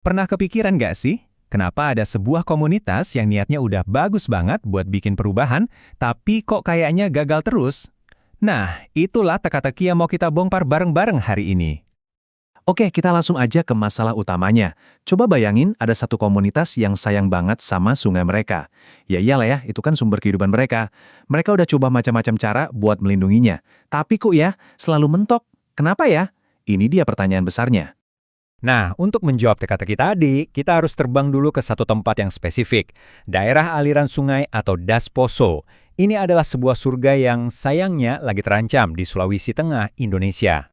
Pernah kepikiran nggak sih, kenapa ada sebuah komunitas yang niatnya udah bagus banget buat bikin perubahan, tapi kok kayaknya gagal terus? Nah, itulah teka-teki yang mau kita bongkar bareng-bareng hari ini. Oke, kita langsung aja ke masalah utamanya. Coba bayangin ada satu komunitas yang sayang banget sama sungai mereka. Ya iyalah ya, itu kan sumber kehidupan mereka. Mereka udah coba macam-macam cara buat melindunginya. Tapi kok ya, selalu mentok. Kenapa ya? Ini dia pertanyaan besarnya. Nah, untuk menjawab teka-teki tadi, kita harus terbang dulu ke satu tempat yang spesifik, daerah aliran sungai atau Das Poso. Ini adalah sebuah surga yang sayangnya lagi terancam di Sulawesi Tengah, Indonesia.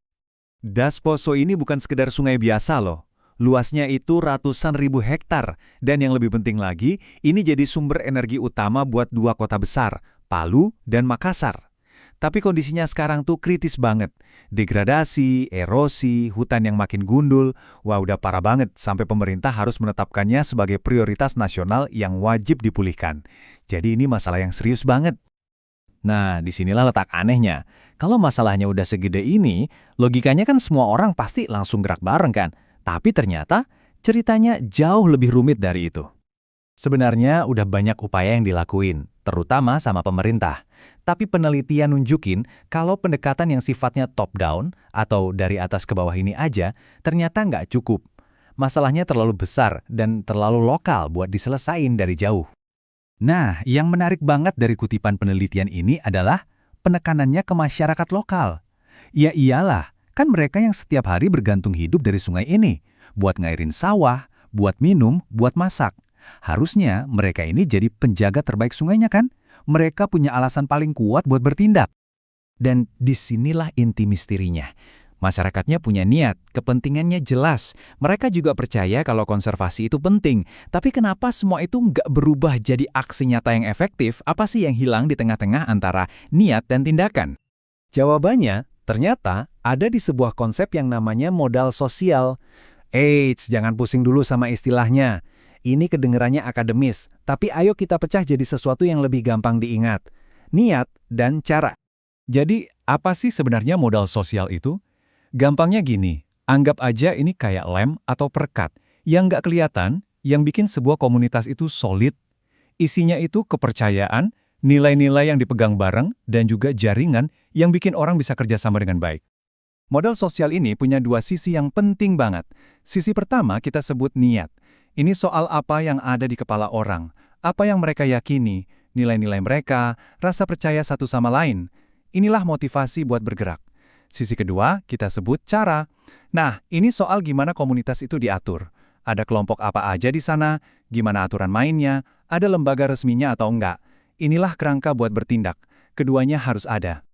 Das Poso ini bukan sekedar sungai biasa loh. Luasnya itu ratusan ribu hektar. Dan yang lebih penting lagi, ini jadi sumber energi utama buat dua kota besar, Palu dan Makassar. Tapi kondisinya sekarang tuh kritis banget. Degradasi, erosi, hutan yang makin gundul, wah udah parah banget sampai pemerintah harus menetapkannya sebagai prioritas nasional yang wajib dipulihkan. Jadi ini masalah yang serius banget. Nah, disinilah letak anehnya. Kalau masalahnya udah segede ini, logikanya kan semua orang pasti langsung gerak bareng kan? Tapi ternyata ceritanya jauh lebih rumit dari itu. Sebenarnya udah banyak upaya yang dilakuin, terutama sama pemerintah. Tapi penelitian nunjukin kalau pendekatan yang sifatnya top-down atau dari atas ke bawah ini aja ternyata nggak cukup. Masalahnya terlalu besar dan terlalu lokal buat diselesain dari jauh. Nah, yang menarik banget dari kutipan penelitian ini adalah penekanannya ke masyarakat lokal. Ya iyalah, kan mereka yang setiap hari bergantung hidup dari sungai ini, buat ngairin sawah, buat minum, buat masak. Harusnya mereka ini jadi penjaga terbaik sungainya kan? Mereka punya alasan paling kuat buat bertindak. Dan disinilah inti misterinya. Masyarakatnya punya niat, kepentingannya jelas. Mereka juga percaya kalau konservasi itu penting. Tapi kenapa semua itu nggak berubah jadi aksi nyata yang efektif? Apa sih yang hilang di tengah-tengah antara niat dan tindakan? Jawabannya, ternyata ada di sebuah konsep yang namanya modal sosial. Eits, jangan pusing dulu sama istilahnya. Ini kedengerannya akademis, tapi ayo kita pecah jadi sesuatu yang lebih gampang diingat. Niat dan cara. Jadi, apa sih sebenarnya modal sosial itu? Gampangnya gini, anggap aja ini kayak lem atau perekat yang nggak kelihatan, yang bikin sebuah komunitas itu solid. Isinya itu kepercayaan, nilai-nilai yang dipegang bareng, dan juga jaringan yang bikin orang bisa kerjasama dengan baik. Modal sosial ini punya dua sisi yang penting banget. Sisi pertama kita sebut niat. Ini soal apa yang ada di kepala orang, apa yang mereka yakini, nilai-nilai mereka, rasa percaya satu sama lain. Inilah motivasi buat bergerak. Sisi kedua, kita sebut cara. Nah, ini soal gimana komunitas itu diatur. Ada kelompok apa aja di sana, gimana aturan mainnya, ada lembaga resminya atau enggak. Inilah kerangka buat bertindak. Keduanya harus ada.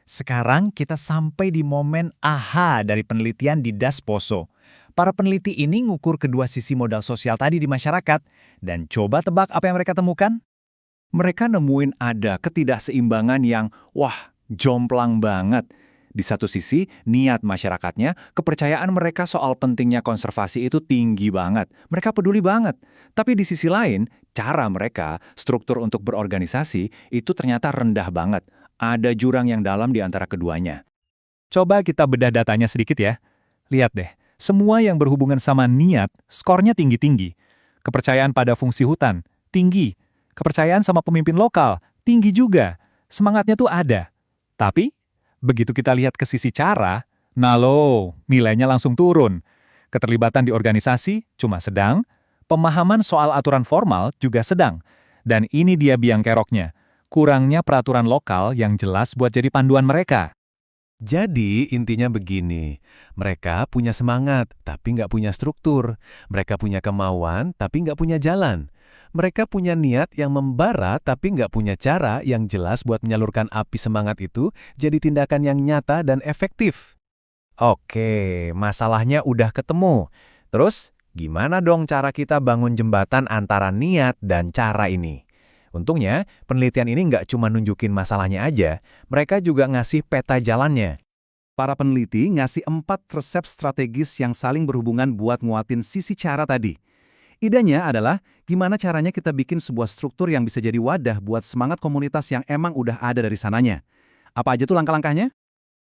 Sekarang kita sampai di momen aha dari penelitian di Das Poso. Para peneliti ini ngukur kedua sisi modal sosial tadi di masyarakat. Dan coba tebak apa yang mereka temukan? Mereka nemuin ada ketidakseimbangan yang, wah, jomplang banget. Di satu sisi, niat masyarakatnya, kepercayaan mereka soal pentingnya konservasi itu tinggi banget. Mereka peduli banget. Tapi di sisi lain, cara mereka, struktur untuk berorganisasi, itu ternyata rendah banget. Ada jurang yang dalam di antara keduanya. Coba kita bedah datanya sedikit ya. Lihat deh, semua yang berhubungan sama niat, skornya tinggi-tinggi. Kepercayaan pada fungsi hutan, tinggi. Kepercayaan sama pemimpin lokal, tinggi juga. Semangatnya tuh ada. Tapi begitu kita lihat ke sisi cara, nah lo, nilainya langsung turun. Keterlibatan di organisasi cuma sedang, pemahaman soal aturan formal juga sedang. Dan ini dia biang keroknya, kurangnya peraturan lokal yang jelas buat jadi panduan mereka. Jadi intinya begini, mereka punya semangat tapi nggak punya struktur. Mereka punya kemauan tapi nggak punya jalan. Mereka punya niat yang membara tapi nggak punya cara yang jelas buat menyalurkan api semangat itu jadi tindakan yang nyata dan efektif. Oke, masalahnya udah ketemu. Terus, gimana dong cara kita bangun jembatan antara niat dan cara ini? Untungnya, penelitian ini nggak cuma nunjukin masalahnya aja, mereka juga ngasih peta jalannya. Para peneliti ngasih 4 resep strategis yang saling berhubungan buat nguatin sisi cara tadi. Idenya adalah gimana caranya kita bikin sebuah struktur yang bisa jadi wadah buat semangat komunitas yang emang udah ada dari sananya. Apa aja tuh langkah-langkahnya?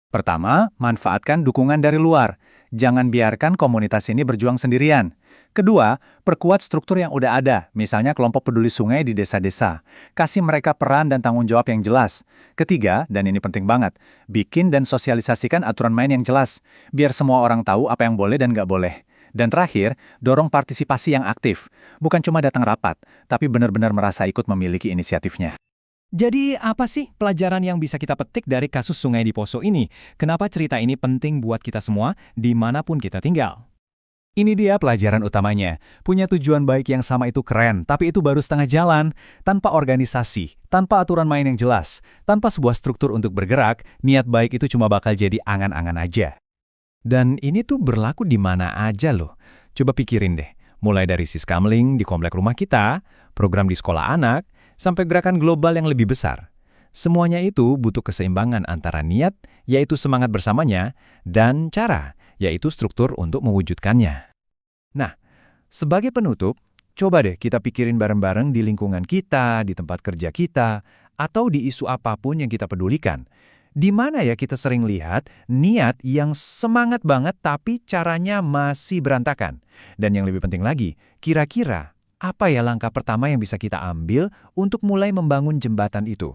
Pertama, manfaatkan dukungan dari luar. Jangan biarkan komunitas ini berjuang sendirian. Kedua, perkuat struktur yang udah ada, misalnya kelompok peduli sungai di desa-desa. Kasih mereka peran dan tanggung jawab yang jelas. Ketiga, dan ini penting banget, bikin dan sosialisasikan aturan main yang jelas, biar semua orang tahu apa yang boleh dan nggak boleh. Dan terakhir, dorong partisipasi yang aktif. Bukan cuma datang rapat, tapi benar-benar merasa ikut memiliki inisiatifnya. Jadi apa sih pelajaran yang bisa kita petik dari kasus Sungai di Poso ini? Kenapa cerita ini penting buat kita semua dimanapun kita tinggal? Ini dia pelajaran utamanya. Punya tujuan baik yang sama itu keren, tapi itu baru setengah jalan. Tanpa organisasi, tanpa aturan main yang jelas, tanpa sebuah struktur untuk bergerak, niat baik itu cuma bakal jadi angan-angan aja. Dan ini tuh berlaku di mana aja loh. Coba pikirin deh, mulai dari siskamling di komplek rumah kita, program di sekolah anak, sampai gerakan global yang lebih besar. Semuanya itu butuh keseimbangan antara niat, yaitu semangat bersamanya, dan cara, yaitu struktur untuk mewujudkannya. Nah, sebagai penutup, coba deh kita pikirin bareng-bareng di lingkungan kita, di tempat kerja kita, atau di isu apapun yang kita pedulikan. Di mana ya kita sering lihat niat yang semangat banget tapi caranya masih berantakan. Dan yang lebih penting lagi, kira-kira apa ya langkah pertama yang bisa kita ambil untuk mulai membangun jembatan itu?